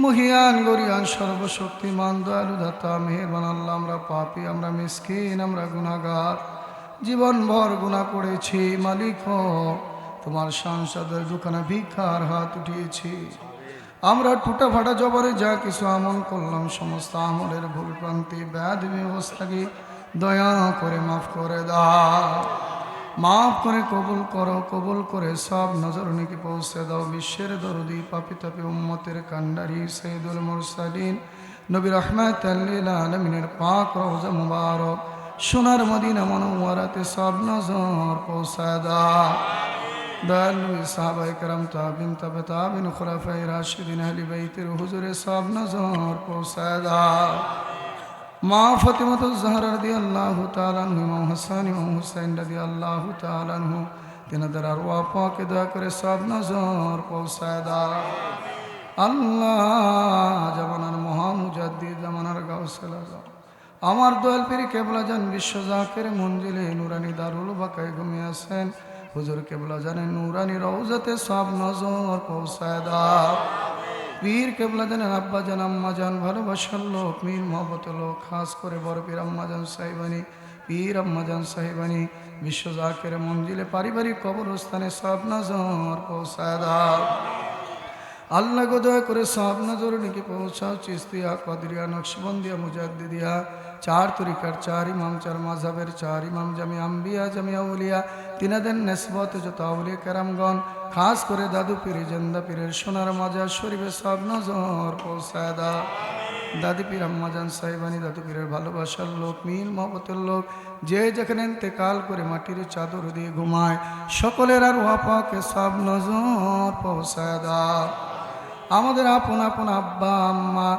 মহিয়ান গরিয়ান সর্বশক্তিমান দয়ালু দাতা মেহেরবান আল্লাহ, আমরা পাপী, আমরা মিসকিন, আমরা গুনাহগার, জীবনভর গুনাহ করেছি। মালিক হো, তোমার সংসদের দোকানে ভিক্ষার হাত উঠিয়েছি। আমরা টুটা ফাটা জবরে যা কিছু আমল করলাম, সমস্ত আমলের ভুল প্রান্তি ব্যাধ ব্যবস্থাকে দয়া করে মাফ করে দাও। মাফ করে কবুল করো, কবুল করে সব নজর নাকি পৌঁছে দাও। বিশ্বের দরদি পাপি তাপি উম্মতের কান্ডারি সৈয়দুল মুরসালিন নবী রাহমাতুল লিল আলামিনের পাক রওজা মুবারক সোনার মদিনা মুনওয়ারাতে সব নজর পৌঁছে দাও। দয়ালু সাহাবায়ে কেরাম, তাবিন, তাবে তাবিন, খুলাফায়ে রাশিদিন, আহলে বাইতের হুজুরে সব নজর পৌঁছে দাও। মা ফাতিমাতু জাহরা রাদিয়াল্লাহু তাআলা আনহু, ইমাম হাসান, ইমাম হুসাইন রাদিয়াল্লাহু তাআলা আনহু, তিনাদের আরওয়াহ পাকে দয়া করে সব নজর পৌঁছায় দাও। আল্লাহ, জামানার মহামুজাদ্দিদ, জামানার গাউসুল আজম, আমার দয়াল পীর কেবলা জান বিশ্ব জাকের মঞ্জিলে নুরানি দারুল বাকায় ঘুমিয়ে আছেন। হুজুর কেবলা জানেন নুরানি রওজাতে সব নজর পৌঁছায় দাও। পীর কেবলা জানেন আব্বা জান, আম্মা জান, ভালোবাসার লোক, মীর মহব্বত লোক, খাস করে বড় পীর আম্মা জান সাহেবানী, পীর আম্মা জান সাহেবানী বিশ্ব জাকের মঞ্জিলে পারিবারিক কবরস্থানে সব নজর পৌঁছায় দাও। আল্লাহ গো দয়া করে সব নজর নিকে পৌঁছাও। চিস্তিয়া, কদরিয়া, নকশবন্দিয়া, মুজাদ্দিদিয়া, চার তরিকার চার ইমাম, চার মাযহাবের চার ইমাম, জামিয়া আম্বিয়া, জামিয়া আউলিয়া, তিনাদের নেসবত যত আউলিয়া কেরামগণ, খাস করে দাদু পীর জিন্দা পীরের সোনার মাজার শরীফে সব নজর পৌঁছায় দাও। দাদি পীর আম্মা জান সাহেবানী, দাদু পীরের ভালোবাসার লোক, মিল মহব্বতের লোক, যে যেখানে ইন্তেকাল করে মাটির চাদর দিয়ে ঘুমায়, সকলের আর ওয়াপাকে সব নজর পৌঁছায় দাও। আমাদের আপন আপন আব্বা আম্মা,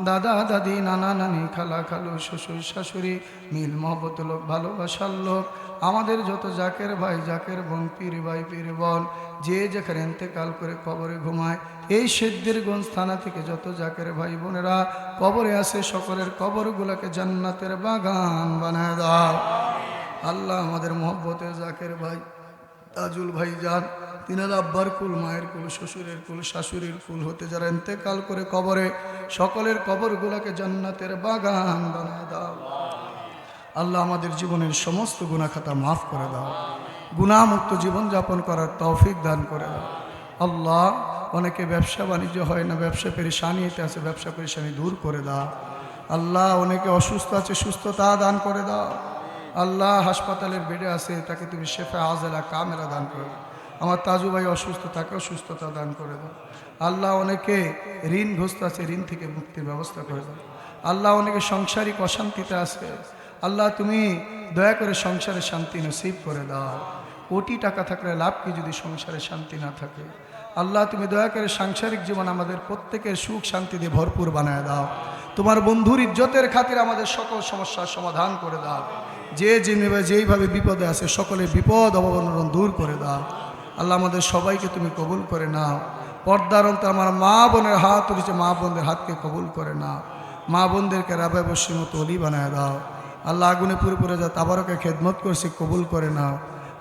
দাদা দাদি, নানা নানি, খালা খালু, শ্বশুর শাশুড়ি, মিল মহব্বত লোক, ভালোবাসার লোক, আমাদের যত জাকের ভাই জাকের বোন, পীর ভাই পীর বোন, যে যেখানে ইন্তেকাল করে কবরে ঘুমায়, এই সিদ্ধিরগঞ্জ থানা থেকে যত জাকের ভাই বোনেরা কবরে আছে, সকলের কবরগুলোকে জান্নাতের বাগান বানায় দাও। আল্লাহ, আমাদের মহব্বতের জাকের ভাই তাজুল ভাই যান, তিনার আব্বার কুল, মায়ের কুল, শ্বশুরের কুল, শাশুড়ির কুল হতে যারা ইন্তেকাল করে কবরে, সকলের কবরগুলোকে জান্নাতের বাগান বানায় দাও। আল্লাহ, আমাদের জীবনের সমস্ত গুনাহ খাতা মাফ করে দাও। গুনাহমুক্ত জীবনযাপন করার তৌফিক দান করে দাও। আল্লাহ, অনেকে ব্যবসা বাণিজ্য হয় না, ব্যবসা পেরেশানিতে আছে, ব্যবসা পেরেশানি দূর করে দাও। আল্লাহ, অনেকে অসুস্থ আছে, সুস্থতা দান করে দাও। আল্লাহ, হাসপাতালের বেডে আছে, তাকে তুমি শেফা আজলা কামেলা দান করে দাও। আমার তাজু ভাই অসুস্থ, তাকেও সুস্থতা দান করে দাও। আল্লাহ, অনেকে ঋণগ্রস্ত আছে, ঋণ থেকে মুক্তির ব্যবস্থা করে দাও। আল্লাহ, অনেকে সাংসারিক অশান্তিতে আছে, আল্লাহ তুমি দয়া করে সংসারে শান্তি নসিব করে দাও। কোটি টাকা থাকলে লাভ কি যদি সংসারে শান্তি না থাকে? আল্লাহ, তুমি দয়া করে সাংসারিক জীবন আমাদের প্রত্যেকের সুখ শান্তি দিয়ে ভরপুর বানায় দাও। তোমার বন্ধুর ইজ্জতের খাতির আমাদের সকল সমস্যার সমাধান করে দাও। যে যেইভাবে বিপদে আছে সকলের বিপদ অবলম্বন দূর করে দাও। আল্লাহ, আমাদের সবাইকে তুমি কবুল করে নাও। পর্দার অন্তর আমার মা বোনের হাত উঠেছে, মা বোনদের হাতকে কবুল করে নাও। মা বোনদেরকে রাবে বসির মতো অলি বানায় দাও। আল্লাহ, আগুনে পুরে যা তাবারকে খেদমত করছে কবুল করে নাও।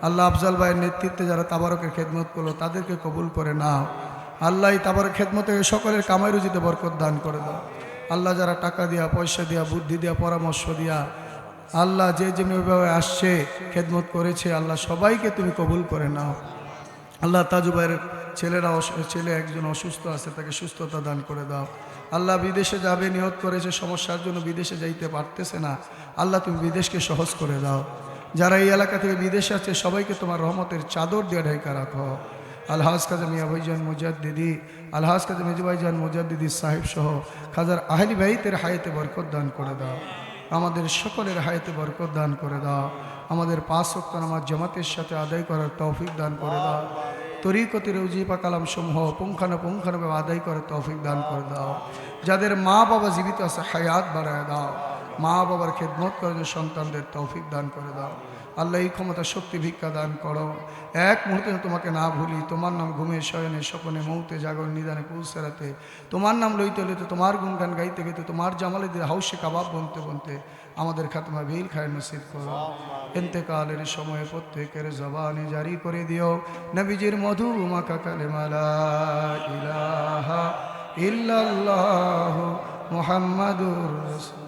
আল্লাহ, আফজাল ভাইয়ের নেতৃত্বে যারা তাবারকের খেদমত করলো তাদেরকে কবুল করে নাও। আল্লাহ, এই তাবারক খেদমতে সকলের কামাই রুজিতে বরকত দান করে দাও। আল্লাহ, যারা টাকা দিয়া, পয়সা দিয়া, বুদ্ধি দিয়া, পরামর্শ দিয়া, আল্লাহ যে যেভাবে আসছে খেদমত করেছে, আল্লাহ সবাইকে তুমি কবুল করে নাও। আল্লাহ, তাজু ভাইয়ের ছেলে একজন অসুস্থ আছে, তাকে সুস্থতা দান করে দাও। আল্লাহ, বিদেশে যাবে নিয়ত করেছে, সমস্যার জন্য বিদেশে যাইতে পারতেছে না, আল্লাহ তুমি বিদেশকে সহজ করে দাও। যারা এই এলাকা থেকে বিদেশে আছে সবাইকে তোমার রহমতের চাদর দিয়ে ঢেকা রাখো। আলহাজ কাজী মিয়া ভাইজান মুজাদ্দিদি, আলহাজ কাজী মেজু ভাইজান মুজাদ্দিদি সাহেব সহ খাজার আহলি বাইতের হায়াতে বরকত দান করে দাও। আমাদের সকলের হায়াতে বরকত দান করে দাও। আমাদের 5 ওয়াক্ত নামাজ জামাতের সাথে আদায় করার তৌফিক দান করে দাও। তরিকতের উজিফা কালাম সমূহ পুঙ্খানুপুঙ্খানুভাবে আদায় করার তৌফিক দান করে দাও। যাদের মা বাবা জীবিত আছে হায়াত বাড়ায় দাও। মা বাবার খেদমত করে সন্তানদের তৌফিক দান করে দাও। আল্লাহ, এই ক্ষমতা শক্তি ভিক্ষা দান করো। এক মুহূর্তে তোমাকে না ভুলি, তোমার নাম ঘুমে শয়নে স্বপনে মৌতে জাগর নিদানে পুলসেরাতে, তোমার নাম লইতে লইতে, তোমার গুণগান গাইতে গাইতে, তোমার জামালে দিয়ে হাউসে কাবাব বনতে বনতে আমাদের খাতমা ভিল খায় নসিব করো। ইন্তেকালের সময়ে প্রত্যেকের জবানে জারি করে দিও নবীজির মধু মাখা কালেমা লা ইলাহা ইল্লাল্লাহু মুহাম্মাদুর রাসূল।